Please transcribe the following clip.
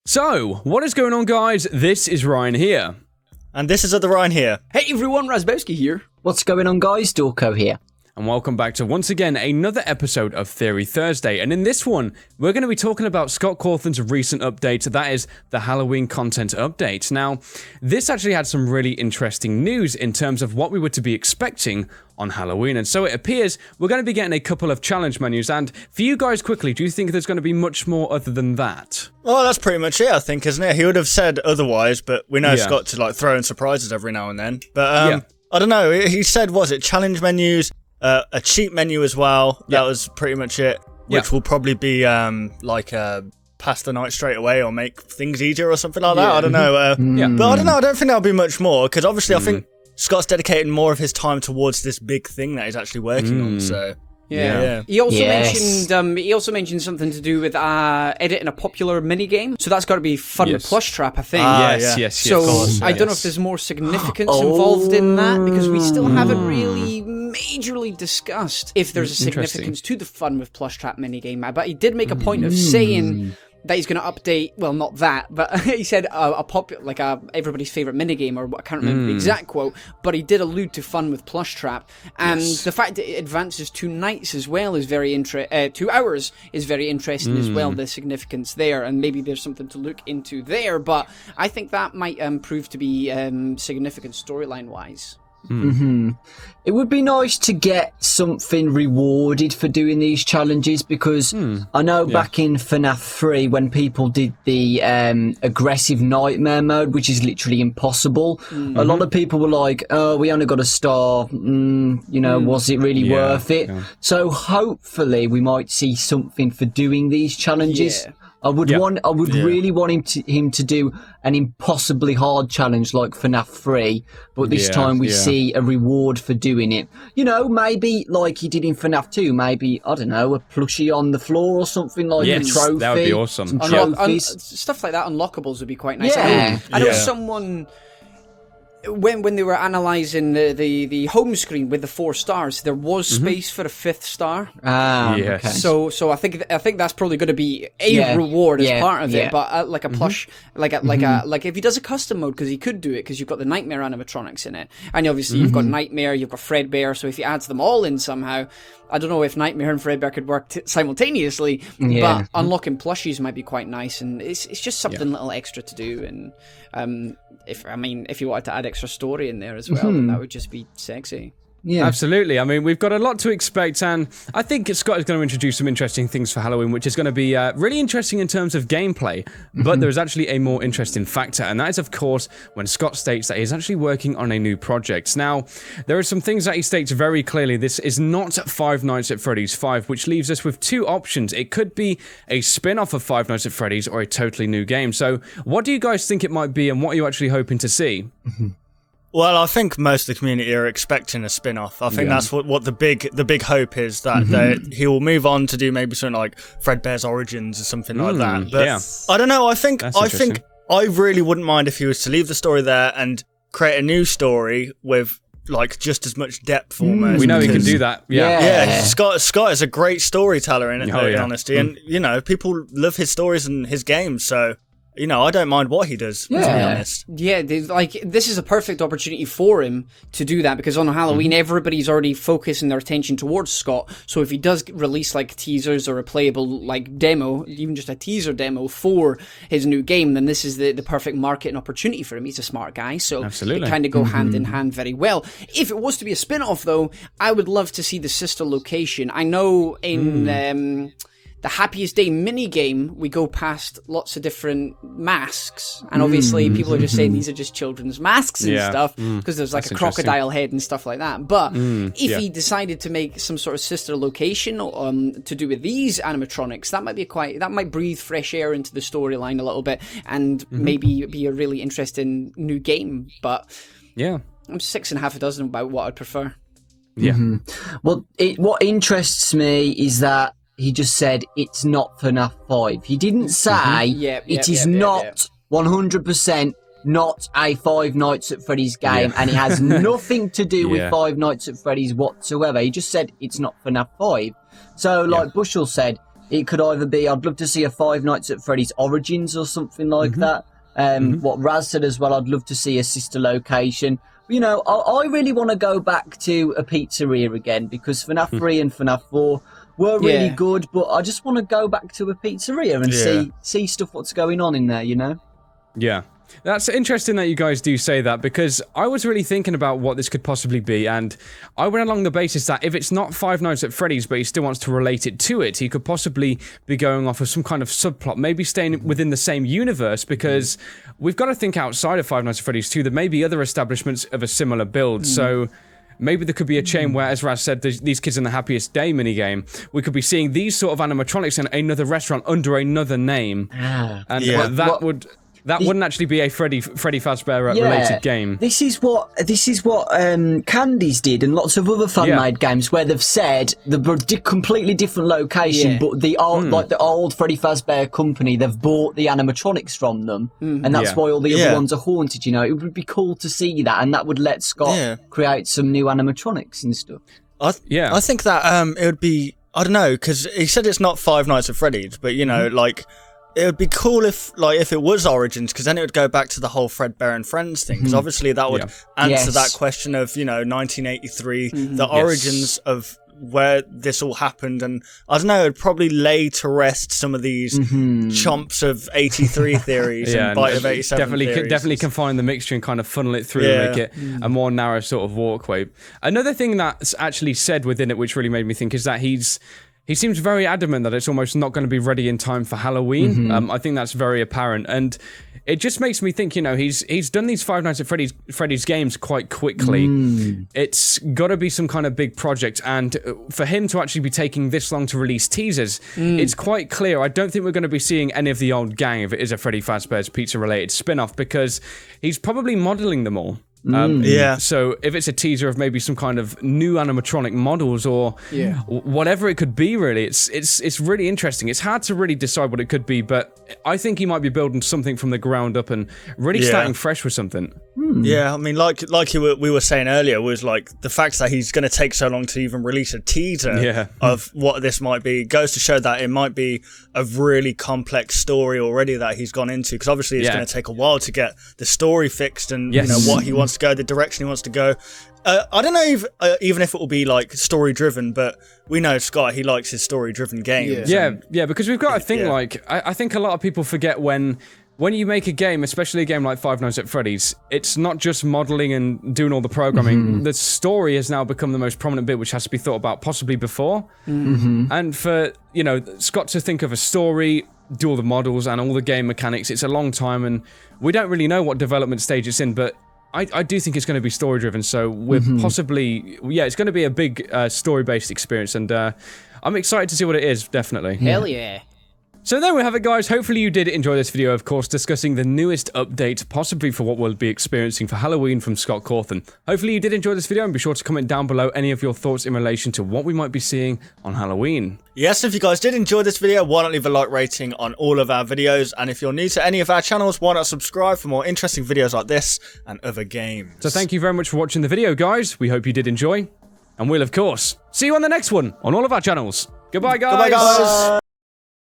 So, what is going on, guys? This is Ryan here. And this is other Ryan here. Hey everyone, Razzbowski here. What's going on, guys? Dorco here. And welcome back to, once again, another episode of Theory Thursday. And in this one, we're going to be talking about Scott Cawthon's recent update, that is the Halloween content update. Now, this actually had some really interesting news in terms of what we were to be expecting on Halloween. And so it appears we're going to be getting a couple of challenge menus. And for you guys, quickly, do you think there's going to be much more other than that? Well, that's pretty much it, I think, isn't it? He would have said otherwise, but we know Scott to throw in surprises every now and then. But I don't know. He said, was it challenge menus? A cheat menu as well. That was pretty much it. Which will probably be pass the night straight away or make things easier or something like that. I don't know. But I don't know. I don't think there'll be much more because obviously I think Scott's dedicating more of his time towards this big thing that he's actually working on. So. Yeah. He also mentioned something to do with editing a popular minigame. So that's got to be fun with Plush Trap, I think. Yes. So I don't know if there's more significance involved in that because we still haven't really majorly discussed if there's a significance to the fun with Plush Trap minigame. But he did make a point of saying that he's going to update, well, not that, but he said everybody's favourite minigame, or I can't remember the exact quote, but he did allude to fun with Plush Trap, and the fact that it advances 2 nights as well is very 2 hours is very interesting as well, the significance there, and maybe there's something to look into there, but I think that might prove to be significant storyline-wise. It would be nice to get something rewarded for doing these challenges because I know back in FNAF 3 when people did the aggressive nightmare mode, which is literally impossible, a lot of people were like, oh, we only got a star, was it really worth it? So hopefully we might see something for doing these challenges. I would really want him to do an impossibly hard challenge like FNAF 3, but this time we see a reward for doing it. Maybe like he did in FNAF 2, maybe, I don't know, a plushie on the floor or something like a trophy. That would be awesome. Stuff like that, unlockables would be quite nice. I know someone... When they were analysing the home screen with the 4 stars, there was space for a 5th star. Yes. Okay. So I think that's probably going to be a reward as part of it. But like a plush, like if he does a custom mode, because he could do it, because you've got the Nightmare animatronics in it, and obviously you've got Nightmare, you've got Fredbear. So if he adds them all in somehow, I don't know if Nightmare and Fredbear could work simultaneously, but unlocking plushies might be quite nice, and it's just something little extra to do. And if you wanted to add extra story in there as well, then that would just be sexy. Yeah, absolutely. I mean, we've got a lot to expect, and I think Scott is going to introduce some interesting things for Halloween, which is going to be really interesting in terms of gameplay. But there is actually a more interesting factor, and that is, of course, when Scott states that he's actually working on a new project. Now, there are some things that he states very clearly. This is not Five Nights at Freddy's 5, which leaves us with 2 options. It could be a spin-off of Five Nights at Freddy's or a totally new game. So, what do you guys think it might be, and what are you actually hoping to see? Well, I think most of the community are expecting a spin-off. I think that's what the big hope is, that he will move on to do maybe something like Fredbear's Origins or something like that. But I don't know. I think I really wouldn't mind if he was to leave the story there and create a new story with just as much depth almost. We know he can do that. Scott is a great storyteller in honesty, and people love his stories and his games, so I don't mind what he does, to be honest. Yeah, this is a perfect opportunity for him to do that, because on Halloween, everybody's already focusing their attention towards Scott. So if he does release teasers or a playable demo, even just a teaser demo for his new game, then this is the perfect marketing opportunity for him. He's a smart guy, so it kind of go hand in hand very well. If it was to be a spin-off, though, I would love to see the sister location. I know in... the Happiest Day minigame, we go past lots of different masks, and obviously people are just saying these are just children's masks and stuff, because there's a crocodile head and stuff like that. But if he decided to make some sort of sister location to do with these animatronics, that might breathe fresh air into the storyline a little bit, and maybe be a really interesting new game. But I'm 6 1/2 about what I'd prefer. Well, what interests me is that he just said it's not FNAF 5. He didn't say it is not 100% not a Five Nights at Freddy's game, and it has nothing to do with Five Nights at Freddy's whatsoever. He just said it's not FNAF 5. So, like Bushell said, it could either be, I'd love to see a Five Nights at Freddy's Origins or something like that. What Raz said as well, I'd love to see a sister location. You know, I really want to go back to a pizzeria again, because FNAF 3 and FNAF 4 were really good, but I just want to go back to a pizzeria and see stuff what's going on in there, you know? Yeah. That's interesting that you guys do say that, because I was really thinking about what this could possibly be, and I went along the basis that if it's not Five Nights at Freddy's, but he still wants to relate it to it, he could possibly be going off of some kind of subplot, maybe staying within the same universe, because we've got to think outside of Five Nights at Freddy's too. There may be other establishments of a similar build, so maybe there could be a chain where, as Raz said, these kids in the Happiest Day minigame, we could be seeing these sort of animatronics in another restaurant under another name, and that wouldn't actually be a Freddy Fazbear related game. This is what Candies did, and lots of other fan-made games where they've said the completely different location, but the old like the old Freddy Fazbear company, they've bought the animatronics from them, and that's why all the other ones are haunted. You know, it would be cool to see that, and that would let Scott create some new animatronics and stuff. I think that it would be, I don't know, because he said it's not Five Nights at Freddy's, but you know, like, it would be cool if it was Origins, because then it would go back to the whole Fredbear and Friends thing, because obviously that would answer that question of, you know, 1983, the origins of where this all happened, and I don't know, it'd probably lay to rest some of these chomps of 83 theories and Bite of 87 theories. Definitely confine the mixture and kind of funnel it through and make it a more narrow sort of walkway. Another thing that's actually said within it, which really made me think, is that he seems very adamant that it's almost not going to be ready in time for Halloween. I think that's very apparent, and it just makes me think, you know, he's done these Five Nights at Freddy's games quite quickly. It's got to be some kind of big project, and for him to actually be taking this long to release teasers, it's quite clear. I don't think we're going to be seeing any of the old gang if it is a Freddy Fazbear's Pizza-related spin-off, because he's probably modelling them all. So if it's a teaser of maybe some kind of new animatronic models or whatever it could be, really, it's really interesting. It's hard to really decide what it could be, but I think he might be building something from the ground up and really starting fresh with something. Yeah, I mean, like we were saying earlier, was like the fact that he's going to take so long to even release a teaser of what this might be goes to show that it might be a really complex story already that he's gone into, because obviously it's going to take a while to get the story fixed and you know what he wants to go, the direction he wants to go. I don't know if, even if it will be like story driven, but we know Scott, he likes his story driven games. Yeah, because we've got to think like I think a lot of people forget when you make a game, especially a game like Five Nights at Freddy's, it's not just modeling and doing all the programming. The story has now become the most prominent bit, which has to be thought about possibly before. And for, you know, Scott to think of a story, do all the models and all the game mechanics, it's a long time, and we don't really know what development stage it's in, but I do think it's going to be story driven, so we're possibly, it's going to be a big story-based experience, and I'm excited to see what it is, definitely. Hell yeah. So there we have it, guys. Hopefully you did enjoy this video, of course, discussing the newest update, possibly for what we'll be experiencing for Halloween from Scott Cawthon. Hopefully you did enjoy this video, and be sure to comment down below any of your thoughts in relation to what we might be seeing on Halloween. Yes, if you guys did enjoy this video, why not leave a like rating on all of our videos, and if you're new to any of our channels, why not subscribe for more interesting videos like this and other games. So thank you very much for watching the video, guys. We hope you did enjoy, and we'll, of course, see you on the next one on all of our channels. Goodbye, guys. Goodbye, guys.